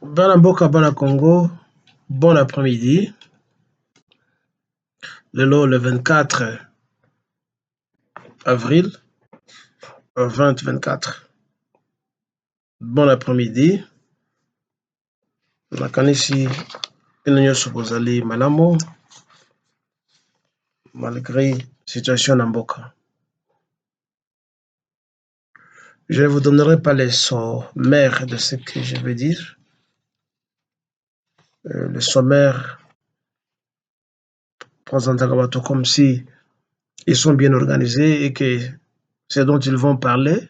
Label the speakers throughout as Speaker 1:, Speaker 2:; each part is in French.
Speaker 1: Bana mboka bana Congo, bon après-midi. Le 24 avril 2024. Bon après-midi. Nakanisi ino nyonso bozali malamu malgré situation na mboka. Je ne vous donnerai pas les sommaires de ce que je vais dire. Le sommaire présente comme si ils sont bien organisés et que ce dont ils vont parler.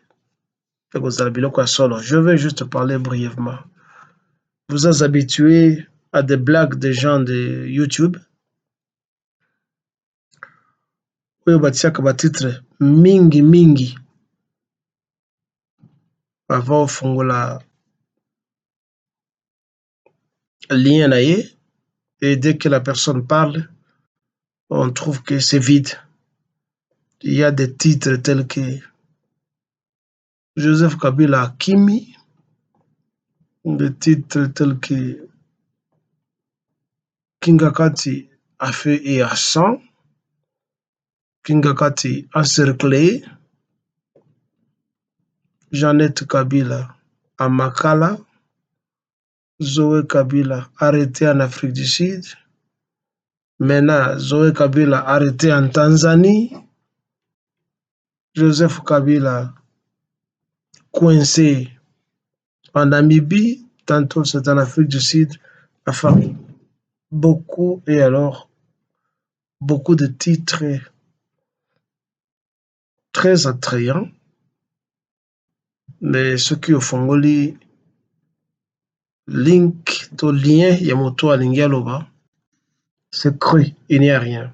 Speaker 1: Je vais juste parler brièvement. Vous êtes habitués à des blagues des gens de YouTube. Oyo batiaka ba titre mingi avant ofungola lien na ye, et dès que la personne parle, on trouve que c'est vide. Il y a des titres tels que Joseph Kabila Kimi, des titres tels que Kingakati à feu et à sang, Kingakati encerclé, Jeannette Kabila à Makala, Zoé Kabila arrêté en Afrique du Sud, maintenant Zoé Kabila arrêté en Tanzanie, Joseph Kabila coincé en Namibie, tantôt c'est en Afrique du Sud, enfin beaucoup de titres très attrayants, mais ce qui au fongoli link to lien yamoto alingi aloba, c'est cru, il n'y a rien.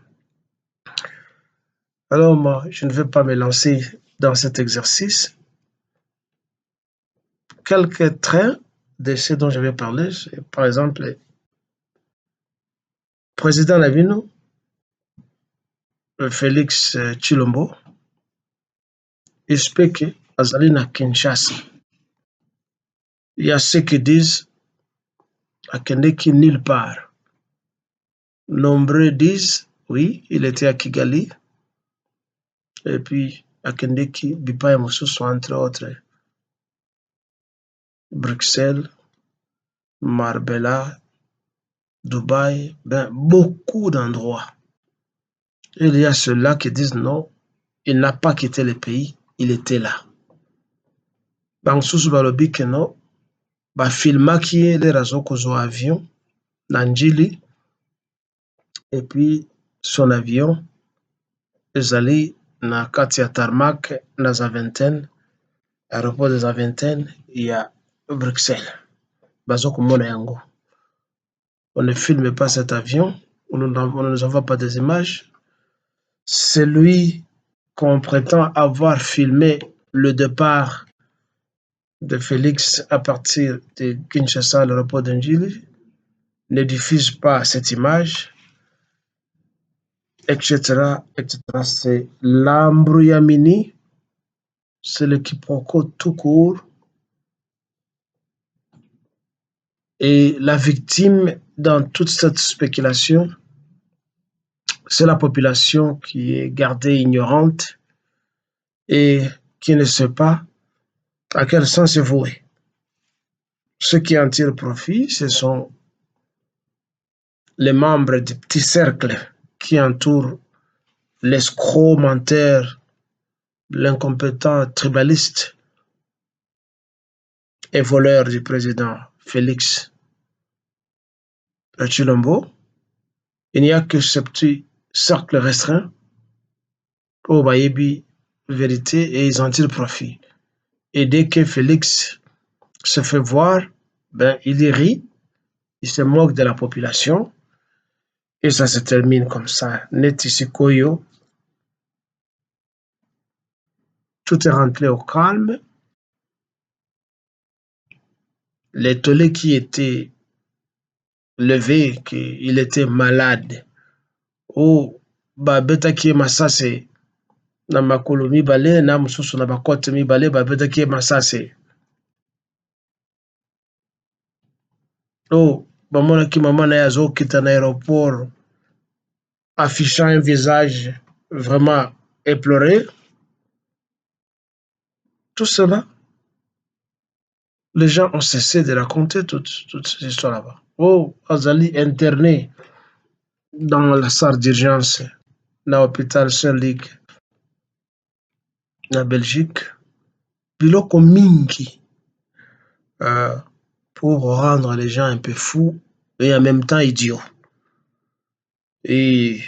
Speaker 1: Alors moi, je ne vais pas me lancer dans cet exercice. Quelques traits de ce dont je vais parler, c'est par exemple, président Navino, Félix Tshilombo, explique azali na Kinshasa. Il y a ceux qui disent akendeki nulle part. Nombreux disent oui, il était à Kigali. Et puis akendeki bipai mosusu entre autres. Bruxelles, Marbella, Dubaï, beaucoup d'endroits. Il y a ceux-là qui disent non, il n'a pas quitté le pays, il était là. Bangsusu balobi que non, bafilmaki ye lere azokozwa avion na Njili, et puis son avion ezali na kati ya tarmac na Zaventem, aéroport de Zaventem ya Bruxelles. Bazokomona yango. On ne filme pas cet avion, on ne envoie pas des images. Celui qu'on prétend avoir filmé le départ de Félix à partir de Kinshasa, l'aéroport de Njili, ne diffuse pas cette image, etc., etc. C'est l'embrouillamini, c'est le quiproquo tout court. Et la victime dans toute cette spéculation, c'est la population qui est gardée ignorante et qui ne sait pas à quel sens se vouer. Ceux qui en tirent profit, ce sont les membres du petit cercle qui entourent l'escroc menteur, l'incompétent tribaliste et voleur du président Félix Tshilombo. Il n'y a que ce petit cercle restreint au Bayebi vérité et ils en tirent profit. Et dès que Félix se fait voir, il rit, il se moque de la population et ça se termine comme ça. Netisikoyo, tout est rentré au calme. Les tollés qui étaient levés, qu'il était malade, ou babetaki masase na makolo mibale na mosusu na bakote mibale babetaki masase. Oh, bamonaki maman na ye azokita na aéroport affichant un visage vraiment éploré. Tout cela, les gens ont cessé de raconter toute cette histoire là-bas. Oh, azali interné dans la salle d'urgence na hôpital Saint-Luc na Belgique. Biloko mingi euh, pour rendre les gens un peu fous et en même temps idiots. Et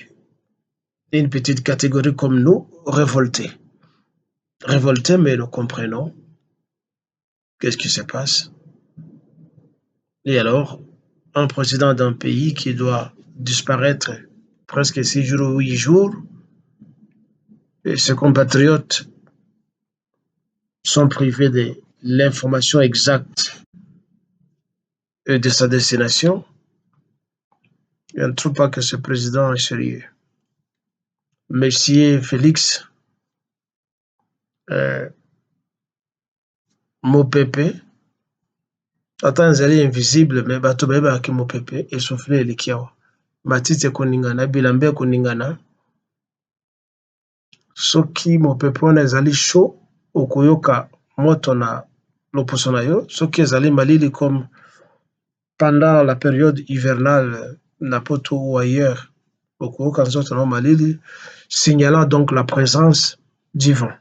Speaker 1: une petite catégorie comme nous, révoltés. Révoltés, mais nous comprenons qu'est-ce qui se passe. Et alors, un président d'un pays qui doit disparaître presque 6 jours ou 8 jours, et ses compatriotes sont privés de l'information exacte de sa destination, je ne trouve pas que ce président est sérieux. Monsieur Félix Mopepe, ata ezali invisible me bato bayebaki Mopepe essoufflé eleki awa. Matiti ekoningana, bilamba ekoningana. Soki Mopepe wana ezali chaud, okoyoka moto na loposo na yo. Soki ezali malili comme pendant la période hivernale na poto ou ailleurs, okoyoka nzoto na malili, signalant donc la présence du vent.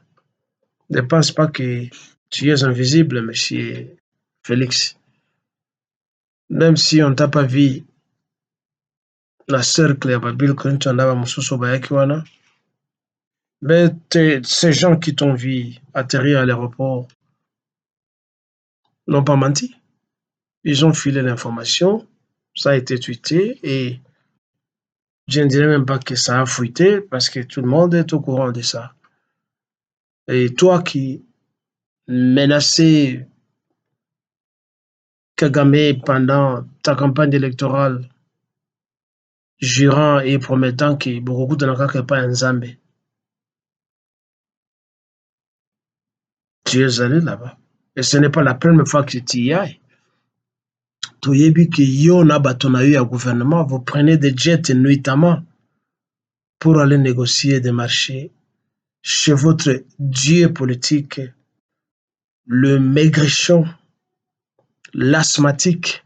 Speaker 1: Ne pense pas que tu es invisible, monsieur Félix. Même si on t'a pas vu na cercle ya ba Bill Clinton na ba mosusu bayaki wana, mais ces gens qui t'ont vu atterrir à l'aéroport n'ont pas menti. Ils ont filé l'information, ça a été tweeté et je ne dirais même pas que ça a fuité parce que tout le monde est au courant de ça. Et toi qui menaçais Kagame pendant ta campagne électorale, jurant et promettant que Bokoko Tanaka pas un Zambé, tu es allé là-bas. Et ce n'est pas la première fois que tu y ailles. Toyebi que yo na bato na yo ya gouvernement, vous prenez des jets nuitamment pour aller négocier des marchés chez votre dieu politique, le maigrichon, l'asthmatique,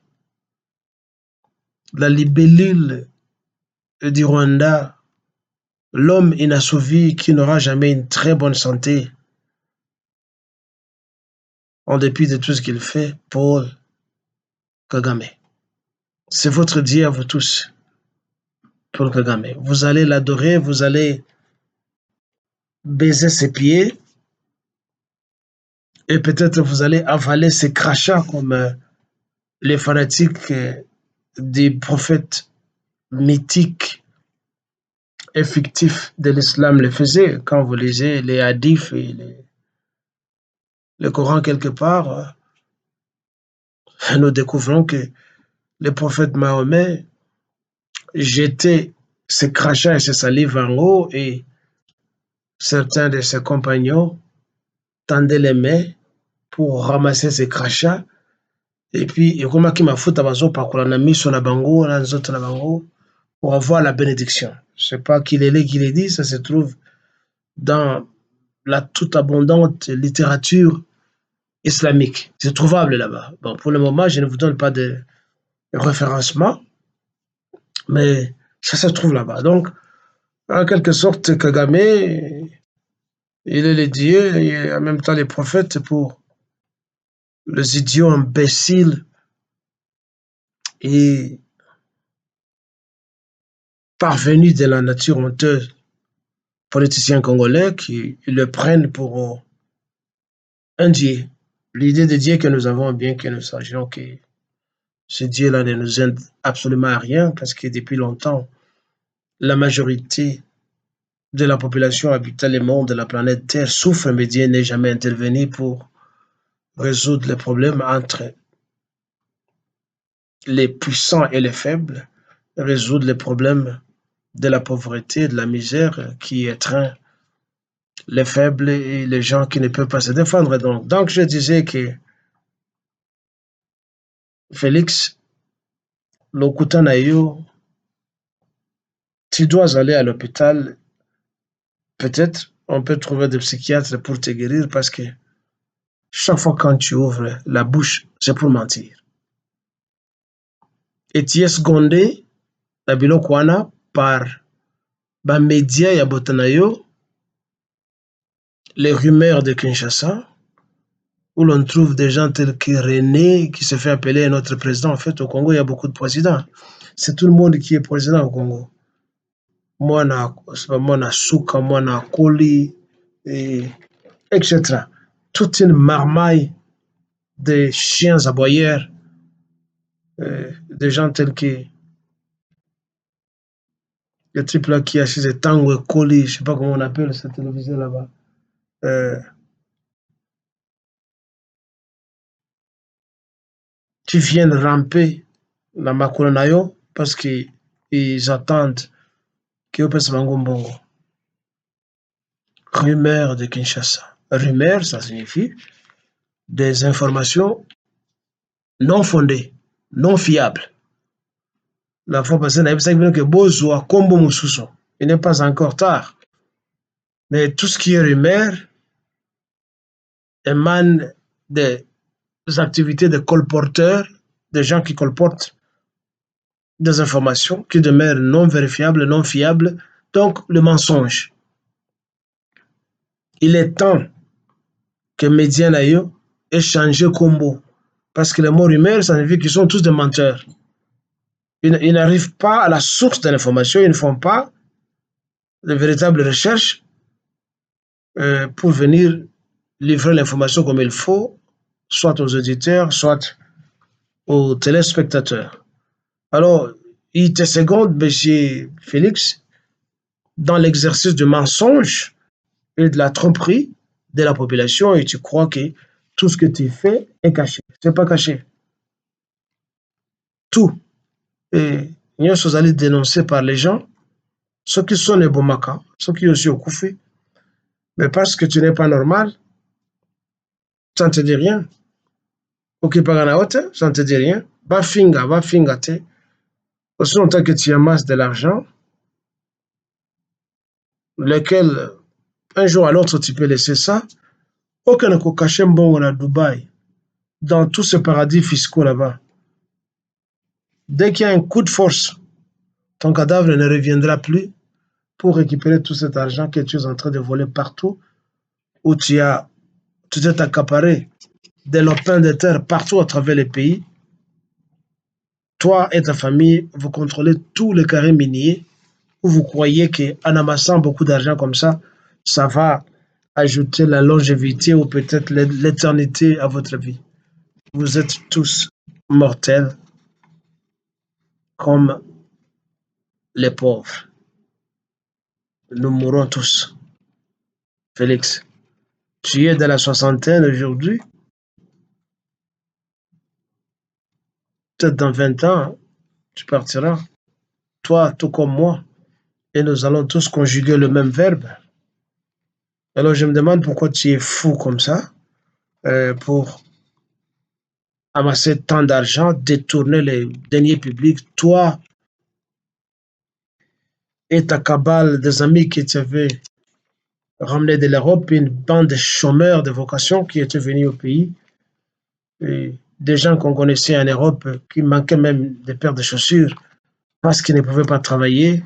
Speaker 1: la libellule du Rwanda, l'homme inassouvi qui n'aura jamais une très bonne santé en dépit de tout ce qu'il fait, Paul Kagame. C'est votre dieu à vous tous, Paul Kagame. Vous allez l'adorer, vous allez baiser ses pieds et peut-être vous allez avaler ses crachats comme les fanatiques des prophètes mythiques et fictifs de l'islam le faisaient. Quand vous lisez les hadiths et le Coran quelque part, nous découvrons que le prophète Mahomet jetait ses crachats et ses salives en haut et certains de ses compagnons tendaient les mains pour ramasser ses crachats. Et puis, ekomaki mafuta bazopakola na miso na bango na nzoto na bango pour avoir la bénédiction. Je ne sais pas qui l'ait dit, ça se trouve dans la toute abondante littérature islamique. C'est trouvable là-bas. Bon, pour le moment, je ne vous donne pas de référencement, mais ça se trouve là-bas. Donc, en quelque sorte, Kagame, il est le dieu et en même temps les prophètes pour les idiots imbéciles et parvenus de la nature honteuse politiciens congolais qui le prennent pour un dieu. L'idée de Dieu que nous avons, bien que nous sachions que ce Dieu-là ne nous aide absolument à rien, parce que depuis longtemps, la majorité de la population habitant le monde de la planète Terre souffre, mais Dieu n'est jamais intervenu pour résoudre les problèmes entre les puissants et les faibles, résoudre les problèmes de la pauvreté, de la misère qui étreint les faibles et les gens qui ne peuvent pas se défendre. Donc je disais que Félix lokuta na yo, tu dois aller à l'hôpital. Peut-être on peut trouver des psychiatres pour te guérir parce que chaque fois quand tu ouvres la bouche, c'est pour mentir. Et tu es secondé na biloko wana par bamédia ya boto na yo, les rumeurs de Kinshasa, où l'on trouve des gens tels que René, qui se fait appeler notre président. En fait, au Congo, il y a beaucoup de présidents. C'est tout le monde qui est président au Congo. Mwana Souka, Mwana Koli, etc. Toute une marmaille de chiens aboyeurs, des gens tels que le type là qui a chez Tango Koli, je sais pas comment on appelle cette télévision là-bas. Qui viennent ramper na makolo na yo parce qu'ils attendent que opesa bango mbongo. Rumeur de Kinshasa. Rumeur, ça signifie des informations non fondées, non fiables. La fois passée, on a vu que Bozwa Kombo Moussousson. Il n'est pas encore tard. Mais tout ce qui est rumeur émane des activités de colporteurs, des gens qui colportent des informations qui demeurent non vérifiables, non fiables, donc le mensonge. Il est temps que Média Nayo ait changé combo. Parce que les mots rumeurs, ça signifie qu'ils sont tous des menteurs. Ils n'arrivent pas à la source de l'information, ils ne font pas de véritables recherches pour venir livrer l'information comme il faut, soit aux auditeurs, soit aux téléspectateurs. Alors, il te seconde, M. Félix, dans l'exercice du mensonge et de la tromperie de la population, et tu crois que tout ce que tu fais est caché. Ce n'est pas caché. Tout. Et nous sommes allés dénoncer par les gens, ceux qui sont les Bomaka, ceux qui sont aussi au Koufi, mais parce que tu n'es pas normal, ça ne te dit rien. Ça ne te dit rien. Va finga, te. Aussi longtemps que tu amasses de l'argent, lequel, un jour à l'autre, tu peux laisser ça. Aucun ne peut cacher bon à Dubaï, dans tous ces paradis fiscaux là-bas. Dès qu'il y a un coup de force, ton cadavre ne reviendra plus pour récupérer tout cet argent que tu es en train de voler partout, où tu t'es accaparé des lopins de terre partout à travers les pays. Toi et ta famille, vous contrôlez tous les carrés miniers où vous croyez qu'en amassant beaucoup d'argent comme ça va ajouter la longévité ou peut-être l'éternité à votre vie. Vous êtes tous mortels comme les pauvres. Nous mourrons tous. Félix, tu es dans la soixantaine aujourd'hui, peut-être dans 20 ans, tu partiras, toi tout comme moi, et nous allons tous conjuguer le même verbe. Alors je me demande pourquoi tu es fou comme ça, pour amasser tant d'argent, détourner les deniers publics, toi et ta cabale des amis qui t'avaient ramené de l'Europe, une bande de chômeurs de vocation qui étaient venus au pays, et des gens qu'on connaissait en Europe qui manquaient même des paires de chaussures parce qu'ils ne pouvaient pas travailler.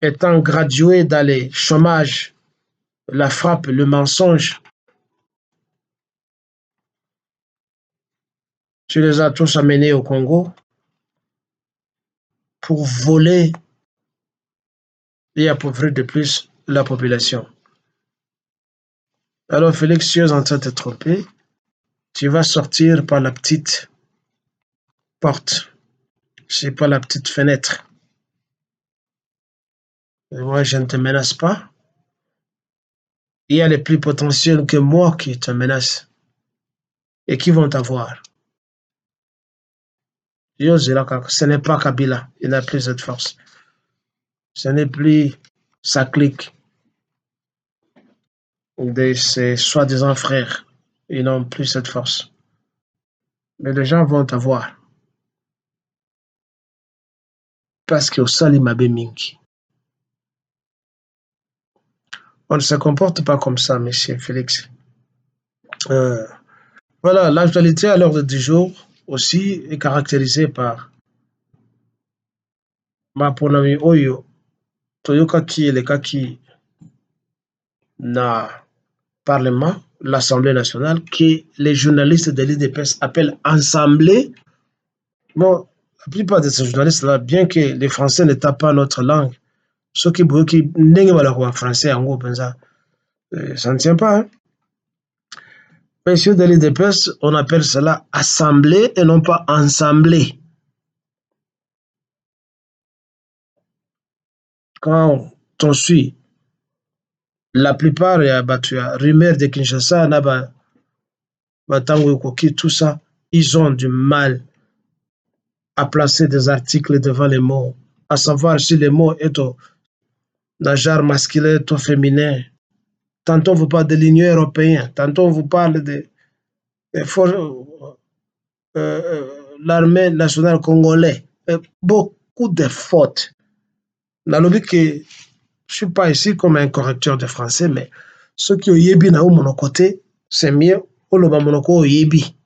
Speaker 1: Étant gradués dans les chômages, la frappe, le mensonge, tu les as tous amenés au Congo pour voler et appauvrir de plus la population. Alors Félix, tu es en train de te tromper. Tu vas sortir par la petite porte, c'est pas la petite fenêtre. Et moi, je ne te menace pas. Il y a les plus potentiels que moi qui te menacent et qui vont t'avoir. Ce n'est pas Kabila, il n'a plus cette force. Ce n'est plus sa clique de ses soi-disant frères. ils n'ont plus cette force. Mais les gens vont avoir parce que osali mabe mingi. On ne se comporte pas comme ça, monsieur Félix. Euh, voilà, l'actualité à l'ordre du jour aussi est caractérisée par maponami oyo toyokaki elekaki na Parlement, l'Assemblée nationale, que les journalistes de l'IDPS appellent Assemblée. Bon, la plupart de ces journalistes-là, bien que les Français ne tapent pas notre langue, ceux qui n'ont français en gros, ça ne tient pas. Hein? Messieurs de l'IDPS, on appelle cela Assemblée et non pas Ensemblée. Quand on suit la plupart, il y a rumeur de Kinshasa, tout ça, ils ont du mal à placer des articles devant les mots, à savoir si les mots est au genre masculin ou féminin. Tantôt on vous parle de l'Union européenne, tantôt on vous parle de l'armée nationale congolaise. Beaucoup de fautes. Nalobi que je ne suis pas ici comme un correcteur de français, mais ceux qui ont yebi na mon côté, c'est mieux au loba monoko yebi.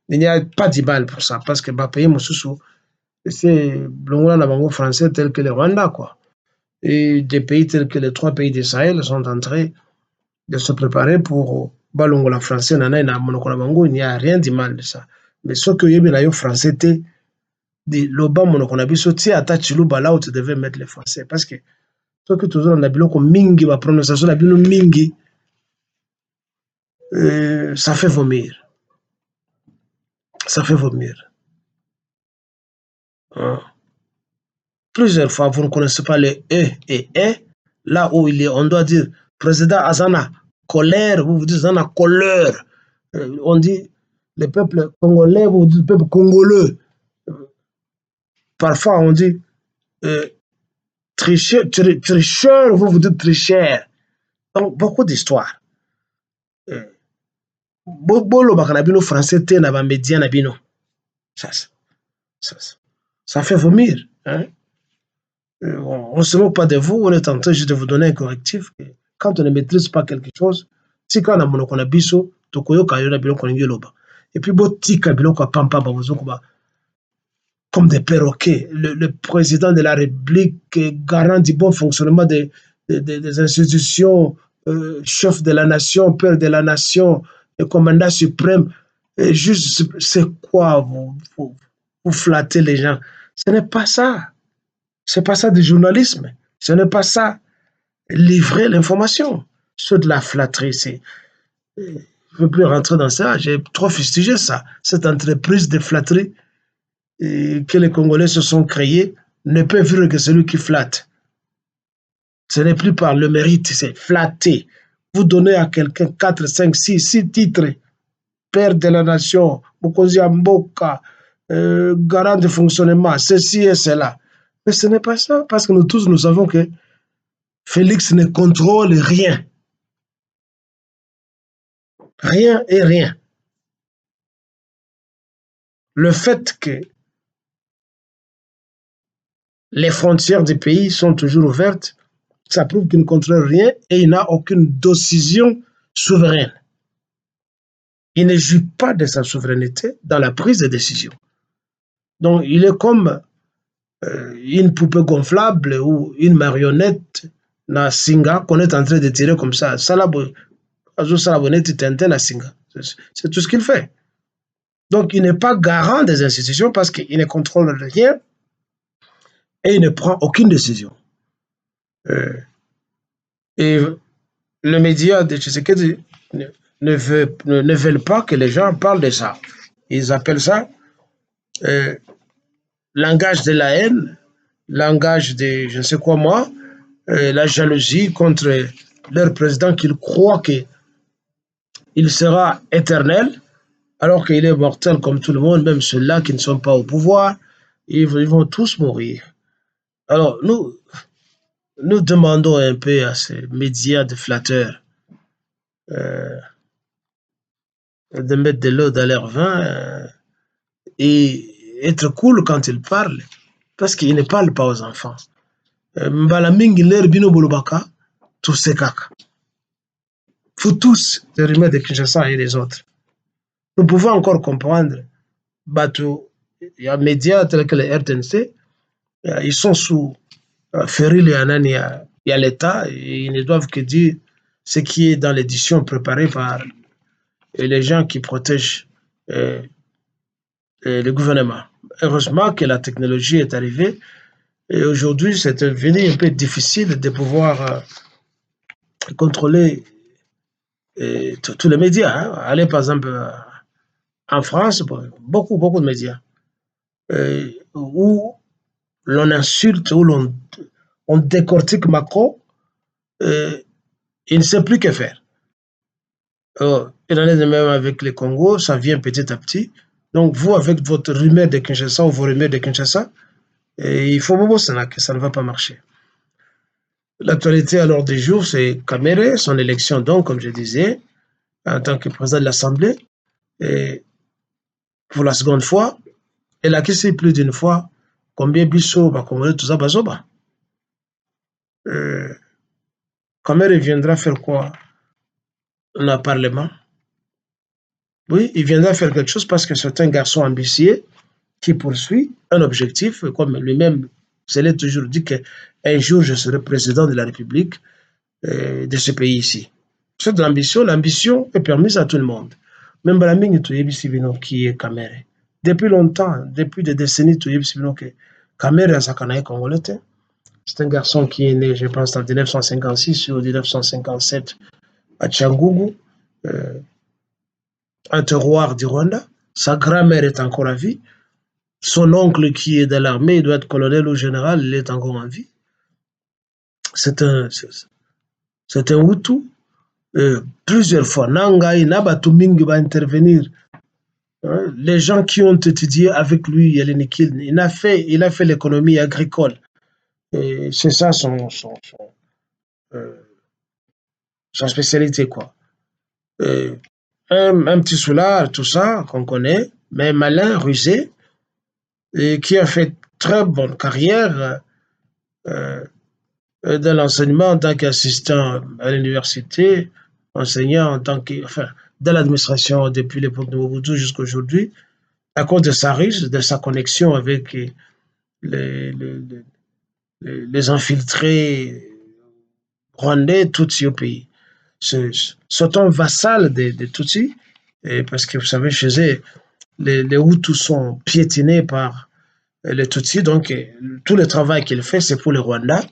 Speaker 1: Il n'y a pas de mal pour ça, parce que bah pays mosusu, c'est blongola na bango français tel que le Rwanda, quoi. Et des pays tels que les 3 pays du Sahel sont en train de se préparer pour balongola français nana na monoko na bango, il n'y a rien de mal de ça. Mais ceux qui yebi na yo français te de loba monoko na biso ti ata chiluba là où tu devais mettre les français, parce que ceux qui toujours na biloko mingi ba prononciation na bino mingi, ça fait vomir. Ça fait vomir. Hein? Plusieurs fois, vous ne connaissez pas les E et E. Là où il est, on doit dire président Azana, colère, vous dites Azana, colère. On dit le peuple congolais, vous dites le peuple congolais. Parfois, on dit tricheur, vous dites tricheur. Donc, beaucoup d'histoires. Bolo bakanabino français te na ba média nabino. Ça fait vomir. Hein? On ne se moque pas de vous, on est en train juste de vous donner un correctif. Quand on ne maîtrise pas quelque chose, si quand on a monokona biso, tokoyo kayo na biloko ningi loba. Et puis botika biloko pampa ba bozoko ba comme des perroquets. Le président de la République garant du bon fonctionnement des institutions, chef de la nation, père de la nation, le commandant suprême. Et juste, c'est quoi vous flattez les gens? Ce n'est pas ça. C'est pas ça du journalisme. Ce n'est pas ça. Livrer l'information. C'est de la flatterie. Je ne veux plus rentrer dans ça. J'ai trop fustigé ça. Cette entreprise de flatterie que les Congolais se sont créés ne peut vivre que celui qui flatte. Ce n'est plus par le mérite, c'est flatter. Vous donnez à quelqu'un 4, 5, 6 titres. Père de la nation, Mokonzi Mboka, garant de fonctionnement, ceci et cela. Mais ce n'est pas ça, parce que nous tous, nous savons que Félix ne contrôle rien. Rien et rien. Le fait que les frontières du pays sont toujours ouvertes, ça prouve qu'il ne contrôle rien et il n'a aucune décision souveraine. Il ne joue pas de sa souveraineté dans la prise de décision. Donc, il est comme une poupée gonflable ou une marionnette na singa qu'on est en train de tirer comme ça. C'est tout ce qu'il fait. Donc, il n'est pas garant des institutions parce qu'il ne contrôle rien et il ne prend aucune décision. Et le média de Tshisekedi ne veulent pas que les gens parlent de ça. Ils appellent ça langage de la haine, langage de je ne sais quoi moi, la jalousie contre leur président qu'ils croient qu'il sera éternel, alors qu'il est mortel comme tout le monde, même ceux-là qui ne sont pas au pouvoir, ils vont tous mourir. Alors, nous demandons un peu à ces médias de flatteurs de mettre de l'eau dans leur vin et être cool quand ils parlent, parce qu'ils ne parlent pas aux enfants. Mbala mingi ler bino bolobaka, tous ces caca. Faut tous les rumeurs de Kinshasa et les autres. Nous pouvons encore comprendre, bateau, il y a médias tels que les RTNC, ils sont sous Feril et Anani, il y a l'État, et ils ne doivent que dire ce qui est dans l'édition préparée par les gens qui protègent euh, le gouvernement. Heureusement que la technologie est arrivée et aujourd'hui c'est devenu un peu difficile de pouvoir contrôler tous les médias. Hein. Allez par exemple en France, beaucoup de médias où l'on insulte, où on décortique Macron, il ne sait plus que faire. Il en est de même avec le Congo, ça vient petit à petit. Donc vous, avec votre rumeur de Kinshasa ou vos rumeurs de Kinshasa, il faut beaucoup que ça ne va pas marcher. L'actualité à l'ordre du jour, c'est Kamere, son élection donc, comme je disais, en tant que président de l'Assemblée, et pour la seconde fois. Elle a question plus d'une fois combien Bissot va commander tout ça, Bazoba. Kamere viendra faire quoi dans le Parlement? Oui, il viendra faire quelque chose parce que c'est un garçon ambitieux qui poursuit un objectif, comme lui-même se l'est toujours dit qu'un jour je serai président de la République de ce pays ici. C'est de l'ambition. L'ambition est permise à tout le monde. Même Braming Toyebisibino qui est Kamere. Depuis longtemps, depuis des décennies, Toyebisibino que Kamere a Sakanaï congolais. C'est un garçon qui est né, je pense, en 1956 ou 1957 à Tchangougou, un terroir du Rwanda. Sa grand-mère est encore à vie. Son oncle qui est de l'armée, il doit être colonel ou général, il est encore en vie. C'est un Hutu. Plusieurs fois, Nangai, Nabatumingi va intervenir. Hein, les gens qui ont étudié avec lui, il a fait l'économie agricole. C'est ça son spécialité, quoi. Un petit soulard, tout ça, qu'on connaît, mais malin, rusé, et qui a fait très bonne carrière dans l'enseignement en tant qu'assistant à l'université, enseignant en tant que, enfin, dans l'administration depuis l'époque de Mobutu jusqu'à aujourd'hui, à cause de sa riche, de sa connexion avec les, les, les infiltrés rwandais, Tutsis au pays. C'est un vassal des Tutsis, parce que vous savez, chez eux, les Hutus sont piétinés par les Tutsis, donc tout le travail qu'il fait, c'est pour les Rwandais.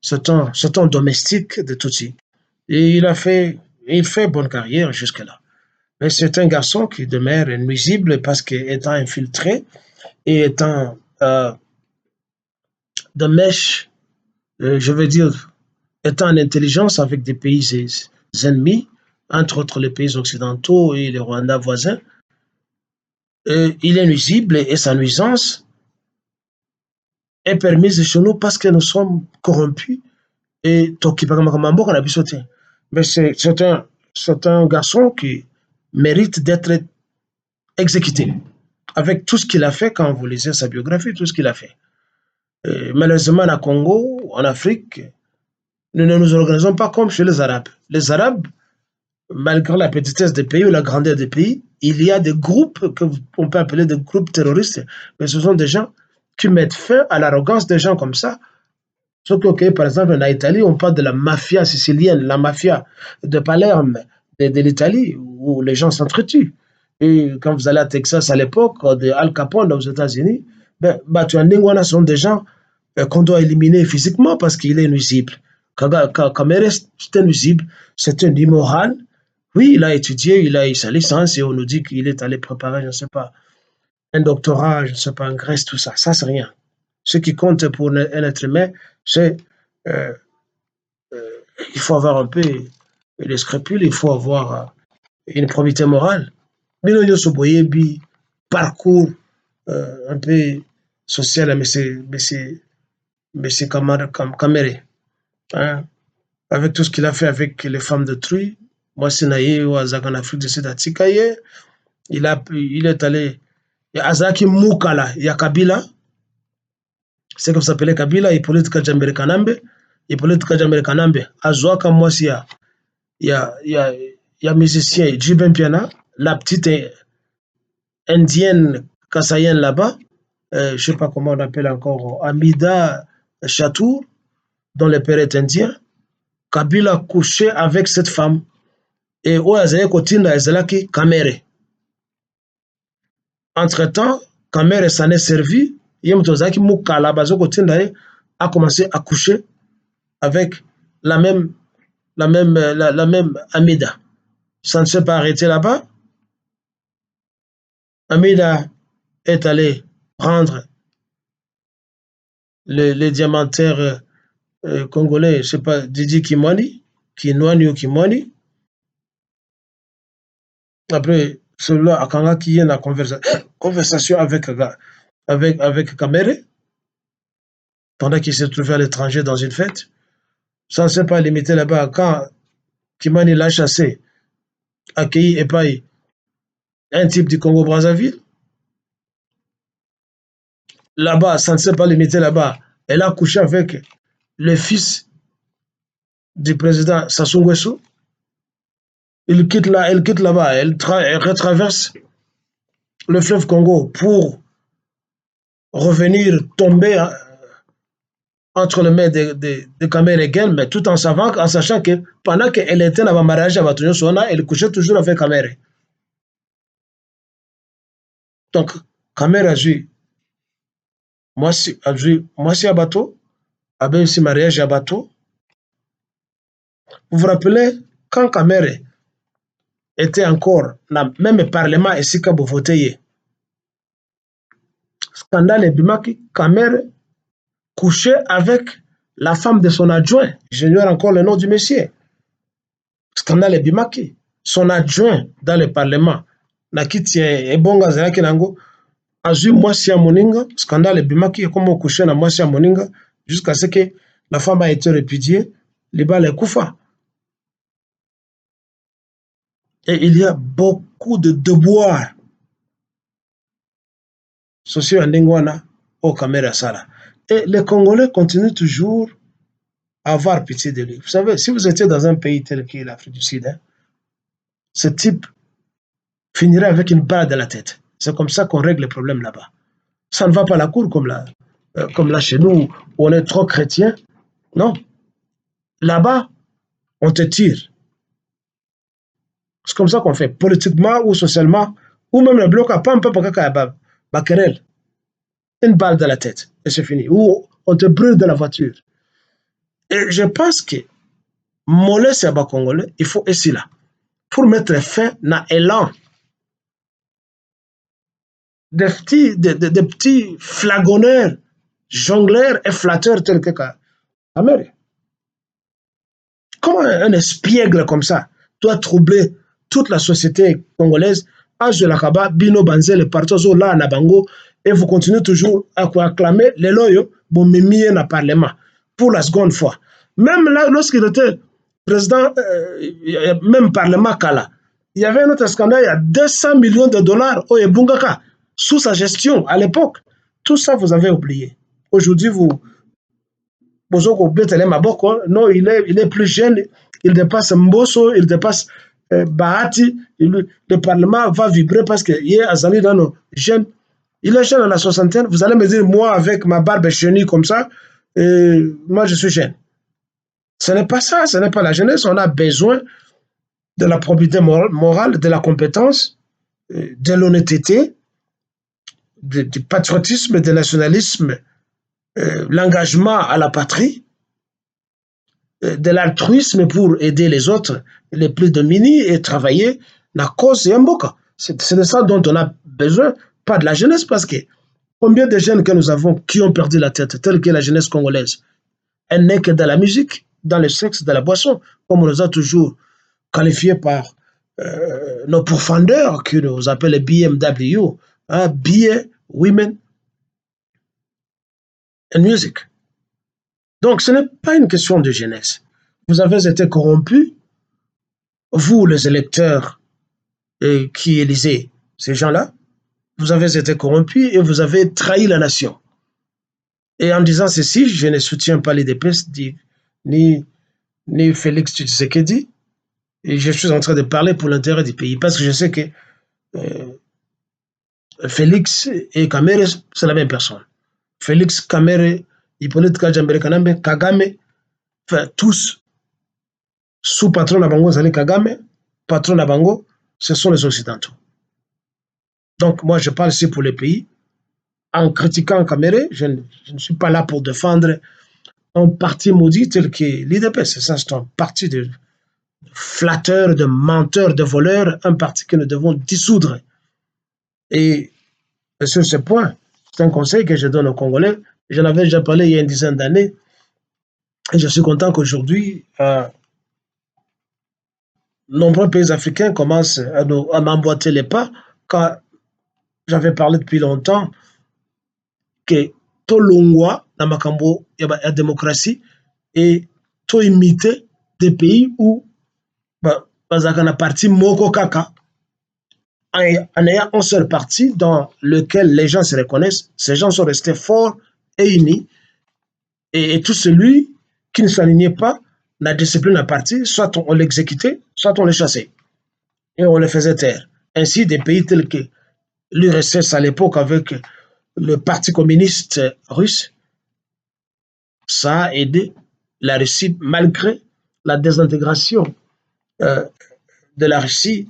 Speaker 1: C'est un domestique des Tutsis. Et il fait bonne carrière jusque-là. Mais c'est un garçon qui demeure nuisible parce qu'étant infiltré et étant de mèche, je veux dire, étant en intelligence avec des pays ennemis, entre autres les pays occidentaux et les Rwandais voisins, il est nuisible et sa nuisance est permise chez nous parce que nous sommes corrompus et mais c'est un garçon qui mérite d'être exécuté avec tout ce qu'il a fait quand vous lisez sa biographie, tout ce qu'il a fait. Malheureusement, à Congo, en Afrique, nous ne nous organisons pas comme chez les Arabes. Les Arabes, malgré la petitesse des pays ou la grandeur des pays, il y a des groupes qu'on peut appeler des groupes terroristes, mais ce sont des gens qui mettent fin à l'arrogance des gens comme ça. Sauf que, par exemple, en Italie, on parle de la mafia sicilienne, la mafia de Palerme, de l'Italie, où les gens s'entretuent. Et quand vous allez à Texas à l'époque, de Al Capone aux États-Unis, ben, Batuaningwana sont des gens qu'on doit éliminer physiquement parce qu'il est nuisible. Kamere, c'est nuisible, c'est un immoral. Oui, il a étudié, il a eu sa licence et on nous dit qu'il est allé préparer, je ne sais pas, un doctorat, je ne sais pas, en Grèce, tout ça. Ça, c'est rien. Ce qui compte pour un être humain, c'est euh, il faut avoir un peu les scrupules, il faut avoir une probité morale. Bino Soboyebi, parcours un peu social à M. Kamere, hein, avec tout ce qu'il a fait avec les femmes de Truy, Moi, Sinaï, ou Azak en Afrique du Sud, à Tikaye, il est allé, Azaki Moukala, il y a Kabila, c'est comme ça s'appelait Kabila, Hippolyte Kajambere Kanambe, Hippolyte Kajambere Kanambe, Azwaka Mwasi, il y a musicien, Jibin Piana, la petite indienne kassaïenne là-bas, je ne sais pas comment on appelle encore, Amida Chatour, dont le père est indien. Kabila couché avec cette femme. Et où Azali Kotinda Ezalaki Kamere. Entre-temps, Kamere s'en est servi. Yemtozaki Moukala Bazo Kotinda a commencé à coucher avec la même Amida. Ça ne s'est pas arrêté là-bas. Amida est allé prendre les diamantaires congolais, je ne sais pas, Didi Kimani, Kinwani ou Kimani. Après, celui-là, Akanga qui est en conversation avec Kamere, pendant qu'il s'est trouvé à l'étranger dans une fête. Ça ne s'est pas limité là-bas. Quand Kimani l'a chassé, accueilli et pas un type du Congo-Brazzaville, là-bas, ça ne s'est pas limité là-bas. Elle a couché avec le fils du président Sassou Nguesso. Elle quitte là-bas, elle retraverse le fleuve Congo pour revenir tomber entre les mains de Kamere et Gen, mais tout en sachant que pendant qu'elle était dans le mariage à Batonio Sona, elle couchait toujours avec Kamere. Donc, Kamere a joué Mwasi à bateau, a bien aussi mariage à bateau. Vous vous rappelez, quand Kamere était encore dans le même parlement et si vous votez, scandale et Bimaki, Kamere couchait avec la femme de son adjoint. J'ignore encore le nom du monsieur. Scandale et Bimaki. Son adjoint dans le parlement, Nakiti Ebonga Zeraki Nango, a vu Mwasi à Moninga, scandale et Bimaki, comment coucher na Mwasi à Moninga, jusqu'à ce que la femme a été répudiée, les balles et Koufa. Et il y a beaucoup de devoirs sociaux à Ndengwana au Caméra Sala. Et les Congolais continuent toujours à avoir pitié de lui. Vous savez, si vous étiez dans un pays tel que l'Afrique du Sud, ce type finirait avec une balle dans la tête. C'est comme ça qu'on règle les problèmes là-bas. Ça ne va pas à la cour comme là chez nous, où on est trop chrétien. Non. Là-bas, on te tire. C'est comme ça qu'on fait, politiquement ou socialement, ou même le bloc à Pampa Bakerel. Une balle dans la tête, et c'est fini. Ou on te brûle dans la voiture. Et je pense que Mollet Seba Congolais, il faut essayer là, pour mettre fin à l'élan des petits flagonneurs, jongleurs et flatteurs tels que Kamere. Comment un espiègle comme ça doit troubler toute la société congolaise, Lakaba, Bino Banzel, partout là, Nabango, et vous continuez toujours à acclamer les loyaux, bon, mimier dans le Parlement, pour la seconde fois. Même là, lorsqu'il était président, même Parlement Kala, il y avait un autre scandale, il y a 200 millions de dollars au Ebungaka, sous sa gestion à l'époque. Tout ça, vous avez oublié. Aujourd'hui, non, il est plus jeune, il dépasse Mbosso, il dépasse Bahati, le Parlement va vibrer parce qu'il est Azali dans nos jeunes. Il est jeune à la soixantaine, vous allez me dire, moi avec ma barbe chenille comme ça, moi je suis jeune. Ce n'est pas ça, ce n'est pas la jeunesse, on a besoin de la probité morale, de la compétence, de l'honnêteté, du patriotisme, du nationalisme, l'engagement à la patrie, de l'altruisme pour aider les autres, les plus démunis et travailler la cause Yamboka. C'est de ça dont on a besoin, pas de la jeunesse, parce que combien de jeunes que nous avons qui ont perdu la tête, telle que la jeunesse congolaise, elle n'est que dans la musique, dans le sexe, dans la boisson, comme on nous a toujours qualifiés par nos profondeurs, qui nous appellent BMW, hein, Beer, Women and Music. Donc, ce n'est pas une question de jeunesse. Vous avez été corrompu, vous, les électeurs qui élisez ces gens-là, vous avez été corrompus et vous avez trahi la nation. Et en disant ceci, je ne soutiens pas l'IDPS ni, ni Félix Tshisekedi, et je suis en train de parler pour l'intérêt du pays, parce que je sais que Félix et Kamere, c'est la même personne. Félix, Kamere, Hippolyte Kajambere Kanambe, Kagame, enfin tous, sous-patron Nabango, Zali Kagame, patron Nabango, ce sont les Occidentaux. Donc moi je parle ici pour les pays. En critiquant Kamere, je ne suis pas là pour défendre un parti maudit tel que l'IDPS. C'est un parti de flatteurs, de menteurs, de voleurs, un parti que nous devons dissoudre. Et sur ce point, c'est un conseil que je donne aux Congolais. J'en avais déjà parlé il y a une dizaine d'années. Et je suis content qu'aujourd'hui, nombreux pays africains commencent à m'emboîter les pas, quand j'avais parlé depuis longtemps que tout longwa na makambo ya démocratie et tout imiter des pays où bazaka na parti moko kaka en ayant un seul parti dans lequel les gens se reconnaissent. Ces gens sont restés forts et unis, et tout celui qui ne s'alignait pas la discipline à parti, soit on l'exécutait, soit on le chassait et on le faisait taire. Ainsi, des pays tels que l'URSS à l'époque avec le Parti communiste russe, ça a aidé la Russie malgré la désintégration de la Russie,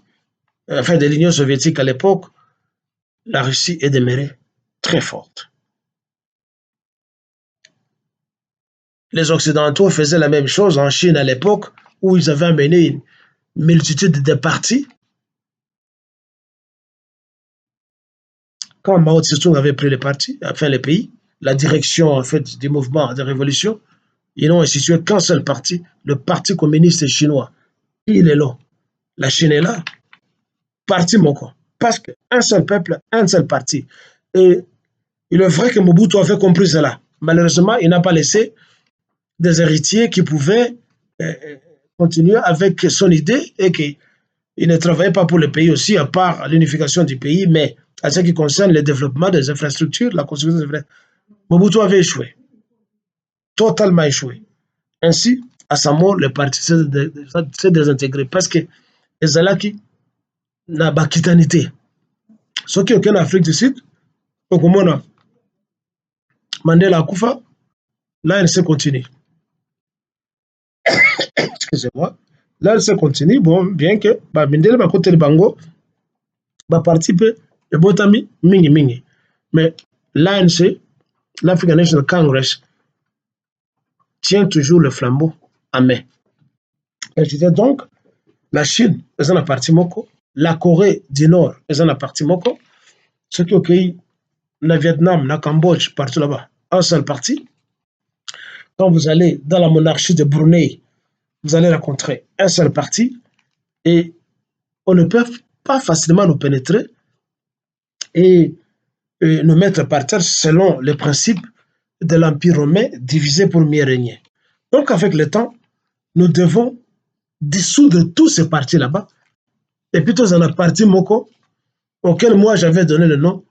Speaker 1: enfin de l'Union soviétique à l'époque. La Russie est demeurée très forte. Les Occidentaux faisaient la même chose en Chine à l'époque, où ils avaient amené une multitude de partis. Quand Mao Tse-tung avait pris les partis, enfin les pays, la direction en fait du mouvement de révolution, ils n'ont institué qu'un seul parti, le Parti communiste chinois. Il est là. La Chine est là. Parti Moko. Parce qu'un seul peuple, un seul parti. Et il est vrai que Mobutu avait compris cela. Malheureusement, il n'a pas laissé des héritiers qui pouvaient continuer avec son idée et qu'il ne travaillait pas pour le pays aussi, à part l'unification du pays, mais à ce qui concerne le développement des infrastructures, la construction des infrastructures, Mobutu avait échoué, totalement échoué. Ainsi, à sa mort, le parti s'est désintégré parce que les Alaki n'a pas quitté. Ce qui est en Afrique du Sud, au Comona, Mandela Koufa, l'ANC continue. Excusez-moi. L'ANC continue, bon, bien que Mandela va côté le Bango, va participer de Botami, Mingi Mingi. Mais l'ANC, l'African National Congress, tient toujours le flambeau en main. Et je disais donc, la Chine, ils en a parti Moko, la Corée du Nord, ils en a parti Moko, ce qui est OK, le Vietnam, le Cambodge, partout là-bas, un seul parti. Quand vous allez dans la monarchie de Brunei, vous allez rencontrer un seul parti et on ne peut pas facilement nous pénétrer et nous mettre par terre selon les principes de l'Empire romain divisé pour mieux régner. Donc avec le temps, nous devons dissoudre tous ces partis là-bas et puis tous en a parti Moko auquel moi j'avais donné le nom.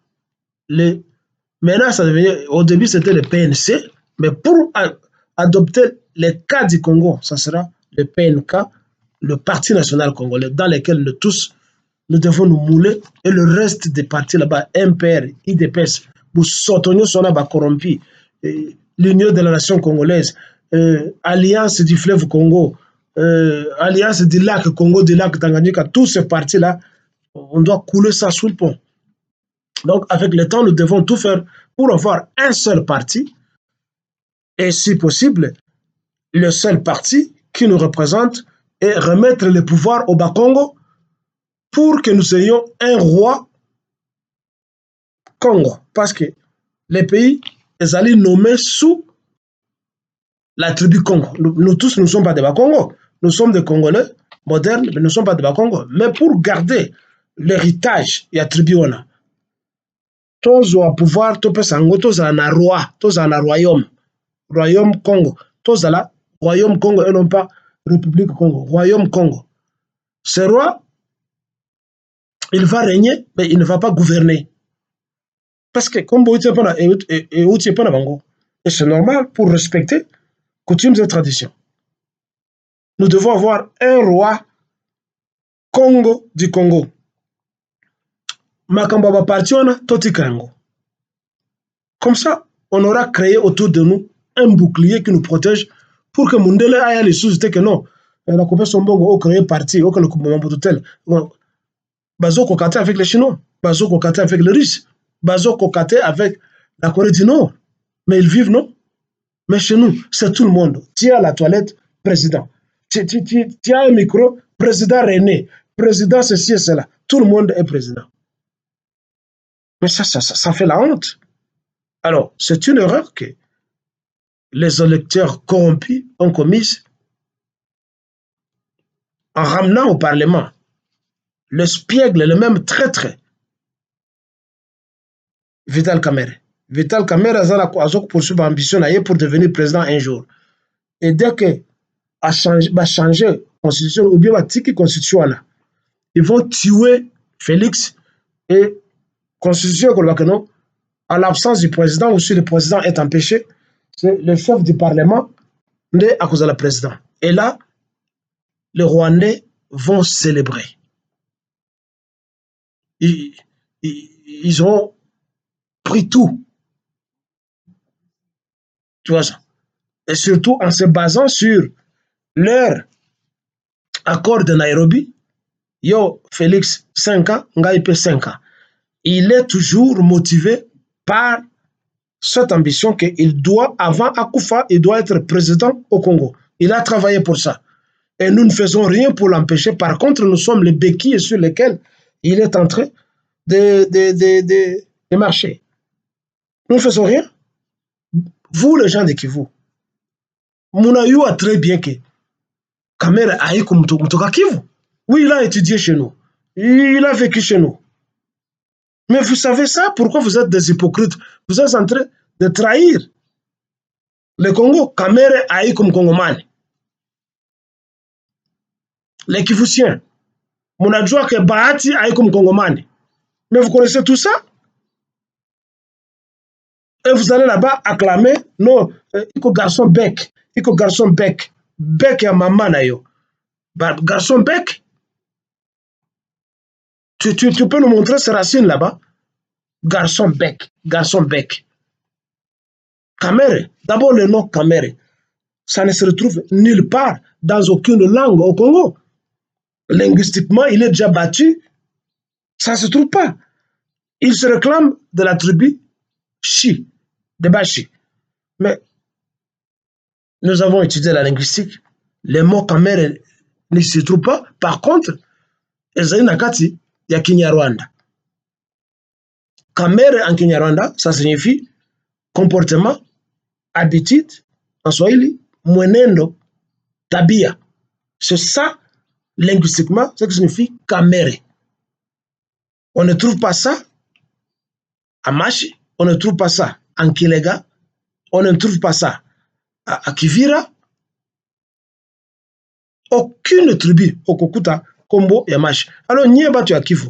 Speaker 1: Maintenant, ça devenait, au début c'était le PNC, mais pour adopter les cas du Congo, ça sera le PNK, le Parti national congolais, dans lequel nous tous, nous devons nous mouler, et le reste des partis là-bas, MPR, IDPS, vous sortons sur la corrompu, l'Union de la nation congolaise, Alliance du fleuve Congo, Alliance du lac Congo, du lac Tanganyika, tous ces partis-là, on doit couler ça sous le pont. Donc, avec le temps, nous devons tout faire pour avoir un seul parti et, si possible, le seul parti qui nous représente et remettre le pouvoir au Bas-Congo pour que nous ayons un roi Congo. Parce que les pays, ils allaient nommer sous la tribu Congo. Nous tous, nous ne sommes pas des Bas-Congo. Nous sommes des Congolais modernes, mais nous ne sommes pas des Bas-Congo. Mais pour garder l'héritage, il y a tribu on a. Tous au pouvoir, tous un roi, tous un royaume. Royaume Congo. Tous là, Royaume Congo et non pas République Congo. Royaume Congo. Ce roi, il va régner, mais il ne va pas gouverner. Parce que comme et c'est normal pour respecter coutumes et traditions. Nous devons avoir un roi Congo du Congo. Makamba parti wana totika yango. Comme ça, on aura créé autour de nous un bouclier qui nous protège pour que Mundele aille les sous que non. La coupé son bongo au créé parti, au que le coupement tel. Bazo Kokate avec les Chinois, Bazo Kokate avec les Russes, Bazo Kokate avec la Corée du Nord. Mais ils vivent, non? Mais chez nous, c'est tout le monde. Tu as la toilette, président. Tu as un micro, président René, président ceci et cela. Tout le monde est président. Mais ça fait la honte. Alors, c'est une erreur que les électeurs corrompus ont commise en ramenant au Parlement le spiègle, le même traître, Vital Kamerhe. Vital Kamerhe a poursuivi l'ambition pour devenir président un jour. Et dès que va changer la constitution, ou bien va tirer constitution, ils vont tuer Félix et constitution, à l'absence du président ou si le président est empêché, c'est le chef du Parlement à cause de la président. Et là, les Rwandais vont célébrer. Ils ont pris tout. Tu vois ça? Et surtout en se basant sur leur accord de Nairobi, yo, Félix, 5 ans, Ngaïpe 5 ans. Il est toujours motivé par cette ambition qu'il doit, avant Akoufa, il doit être président au Congo. Il a travaillé pour ça. Et nous ne faisons rien pour l'empêcher. Par contre, nous sommes les béquilles sur lesquels il est en train de marcher. Nous ne faisons rien. Vous, les gens de Kivu, Mounayu a très bien que Kamerhe aille comme Mtoka Kivu. Oui, il a étudié chez nous. Il a vécu chez nous. Mais vous savez ça? Pourquoi vous êtes des hypocrites? Vous êtes en train de trahir le Congo. Kamerhe aille comme Congoman. Les Kivusiens. Munajua que Bahati aille comme Congoman. Mais vous connaissez tout ça? Et vous allez là-bas acclamer, non, il faut garçon bec, il faut garçon bec, bec ya maman na yo. Garçon bec, tu peux nous montrer ses racines là-bas? Garçon bec, garçon bec. Kamerhe, d'abord le nom Kamerhe, ça ne se retrouve nulle part dans aucune langue au Congo. Linguistiquement, il est déjà battu, ça ne se trouve pas. Il se réclame de la tribu Chi, de Bashi. Mais nous avons étudié la linguistique. Les mots Kamerhe ne se trouvent pas. Par contre, ezali nakati ya Kinyarwanda. Kamerhe en Kinyarwanda, ça signifie comportement, habitude, en Swahili, mwenendo, tabia. C'est ça, linguistiquement, ce que signifie Kamerhe. On ne trouve pas ça à Mashi, on ne trouve pas ça en Kilega, on ne trouve pas ça à Kivira. Aucune tribu au Kokuta, Kombo et Mashi. Alors, n'y a pas de Kivu.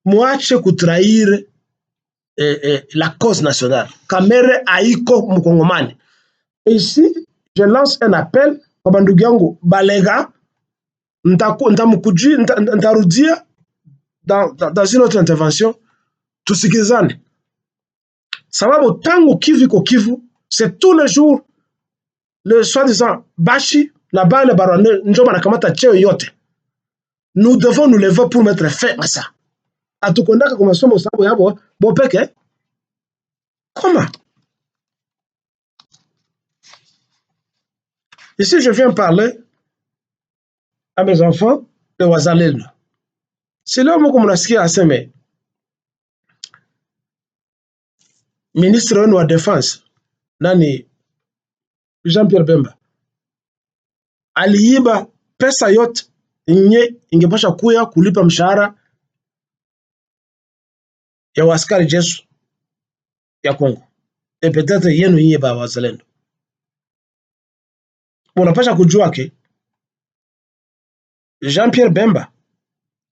Speaker 1: Moi, je suis trahir la cause nationale. Kamerhe Aïko Mukongomani. Et ici, je lance un appel à Bandugiango, Balega, Ntarudia, dans une autre intervention, tusikizane. Sababu tangu Kivu ko Kivu, c'est tous les jours le soi-disant Bashi, la balle barone, njoma nakamata cheo yote. Nous devons nous lever pour mettre fin à ça. Atukondaka comme somo sabo yabo, bopeke. Comment? Ici, je viens parler à mes enfants de Wazalendo. C'est là où on a ce qui a semé. Ministre de la Défense, Nani Jean-Pierre Bemba, aliiba pesa yote yenye ingepasha kuya kulipa mshahara ya waskari jeshi ya Kongo. Et peut-être yenu nyie ba Wazalendo. Unapasha kujua ke Jean-Pierre Bemba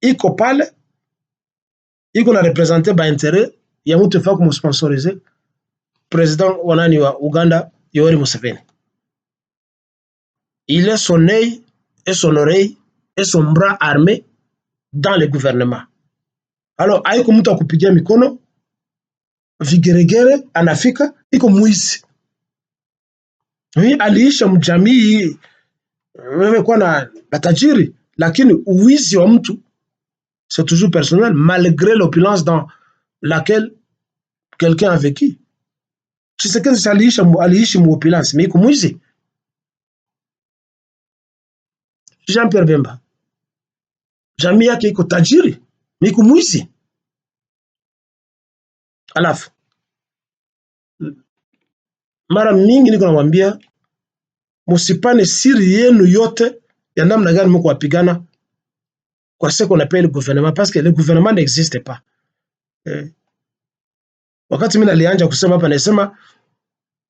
Speaker 1: iko pale, iko na representer ba intérêt ya mtu fa kumsponsoriser président wanani wa Uganda Yoweri Museveni. Il est son œil et son oreille et son bras armé dans le gouvernement. Alors haiko mtu akupigia mikono vigeregere anafika, iko muizi. Hii aliisha mjamii wewe kwa na batajiri, lakini uwizi wa mtu c'est toujours personnel malgré l'opulence dans laquelle quelqu'un a vécu. Tshisekedi aliishi muopulence, mais iko muizi. Jean-Pierre Bemba jamii yake iko tajiri, mais iko muizi. Alafu mara mingi niko namwambia musipane siri yenu yote ya namna gani mko wapigana kwa ce qu'on appelle le gouvernement, parce que le gouvernement n'existe pas. Wakati mimi nalianja kusema hapa, nasema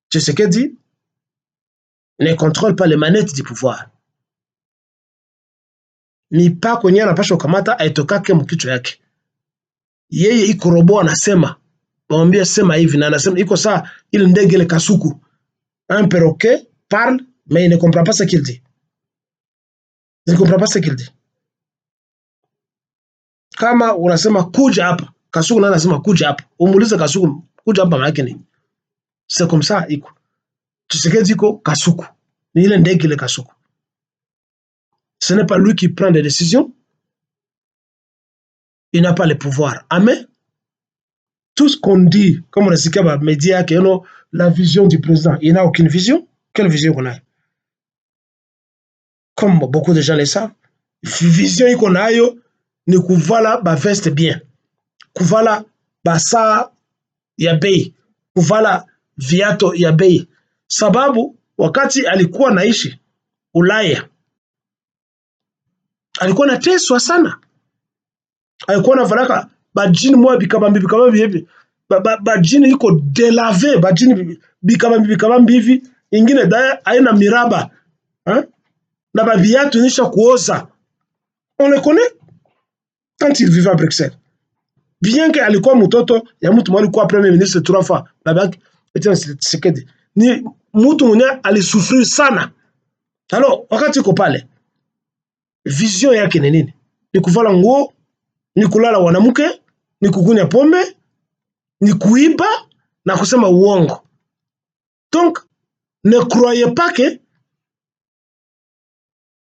Speaker 1: Tshisekedi ne contrôle pas les manettes du pouvoir. Mipaka yenyewe anapaswa kukamata aitokake mkichwa yake. Yeye iko robo anasema, mwambie sema hivi, na anasema iko saa ile ndege ile kasuku. Un perroquet parle mais il ne comprend pas ce qu'il dit. Il ne comprend pas ce qu'il dit. Kama unasema kuja hapa, kasuku na anasema kuja hapa. Umuulize kasuku kuja hapa maana yake nini? C'est comme ça iko. Tshisekedi iko kasuku. Ni ile ndege ile kasuku. Ce n'est pas lui qui prend des décisions. Il n'a pas le pouvoir. Amen. Tout ce qu'on dit, comme on a dit dans les médias, que la vision du président, il n'a aucune vision. Quelle vision qu'on a? Comme beaucoup de gens le savent, vision qu'on a, ni kuvala ba veste bien, kuvala ba saa ya bei, kuvala viato ya bei. Sababu wakati alikuwa naishi Ulaya, alikuwa anateswa sana. Alikuwa anavalaka bajini mwa bikabambi hivi. Bajini iko delave, bajini bikabambi hivi, ingine daya haina miraba. Na babiatu nisha kuoza. On le connaît quand il vivait à Bruxelles. Bien que alikuwa mtoto ya mtu mwali kuwa premier ministre 3 fois, babaki Etienne Tshisekedi. Ni mtu mwenye alisufrir sana. Alors, wakati uko pale, vision yake ni nini? Ni kuvala nguo, ni kulala wanamke, ni kukunya pombe, ni kuiba na kusema uongo. Donc, ne croyez pas que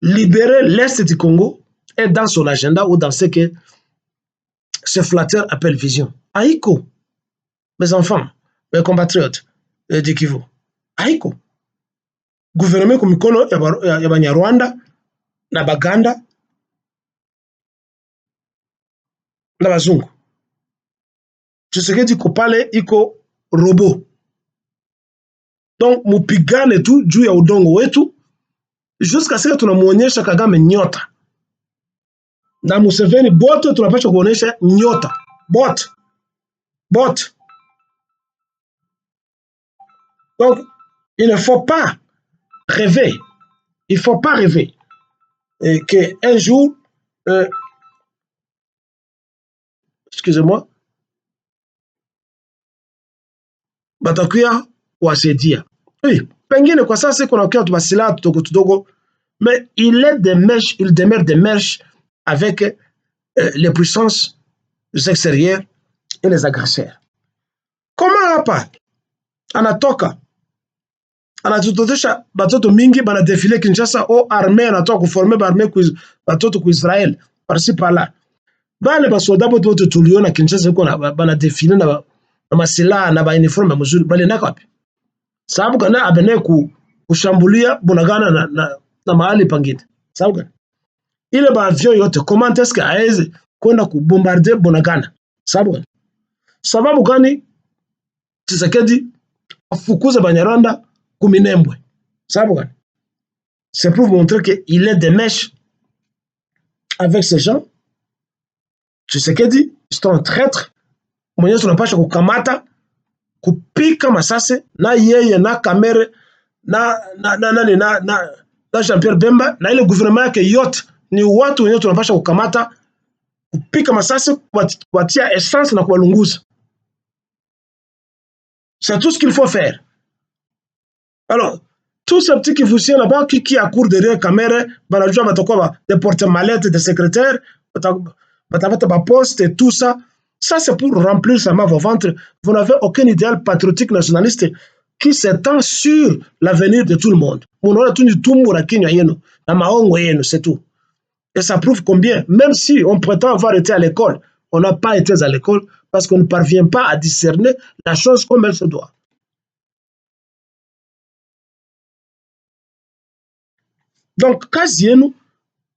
Speaker 1: libérer l'Est du Congo est dans son agenda ou dans ce que ce flatteur appelle vision. Aïko, mes enfants, mes compatriotes du Kivu, aïko. Gouvernement comme mikono ya Banyarwanda na Baganda na bazungu. Tshisekedi kopale iko robo. Donc mupigane tu juu ya udongo wetu jusqu'à ce que tunamuonyesha Kagame nyota. Na Museveni bote tunapaswa kuonyesha nyota. Bot. Donc il ne faut pas rêver. Il ne faut pas rêver qu'un jour excusez-moi, batakuya wasaidia. Oui, pengine kwa sasa kuna kwa tu basila tudogo, mais il demeure des mèches avec les puissances extérieures et les agresseurs. Comment hapa anatoka anatutotesha batoto mingi bana défilé Kinshasa au armée anatoka kuformer armée batoto ku Israël par-ci par-là. Bale basoda bote tuliona Kinshasa yuko bana défilé na masila na ba uniforme mzuri bale nako wapi? Sababu kana abene kushambulia Bunagana na mahali pangine. Sababu gani? Ile ba avion yote comment est-ce que aeze kwenda kubombarder Bunagana? Sababu gani? Sababu gani Tshisekedi afukuze Banyarwanda kuminembwe? Sababu gani? C'est pour vous montrer qu'il est des mèches avec ces gens. Tshisekedi, c'est un traître. Mwenye tunapasha kukamata kupika masase na yeye na Kamere na Jean-Pierre Bemba na ile gouvernement yake yote ni watu wenye tunapasha kukamata kupika masasi, kuwatia essence na kuwalunguza. C'est tout ce qu'il faut faire. Alors, tous ces petits Kivusiens là-bas qui accourent derrière la caméra, des porte-mallettes, des secrétaires, des postes et tout ça, ça c'est pour remplir seulement vos ventres. Vous n'avez aucun idéal patriotique nationaliste qui s'étend sur l'avenir de tout le monde. C'est tout. Et ça prouve combien, même si on prétend avoir été à l'école, on n'a pas été à l'école parce qu'on ne parvient pas à discerner la chose comme elle se doit. Donc, kazi yenu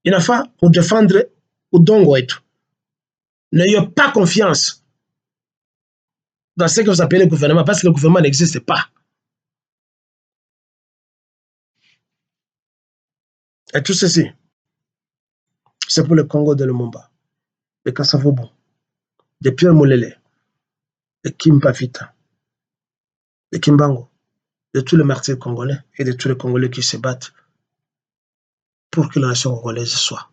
Speaker 1: inafaa kudefendre udongo wetu. N'ayez pas confiance dans ce que vous appelez le gouvernement parce que le gouvernement n'existe pas. Et tout ceci, c'est pour le Congo de Lumumba, de Kassavobo, de Pierre Moulele, de Kimpa Vita, de Kimbango, de tous les martyrs congolais et de tous les Congolais qui se battent pour que la nation congolaise soit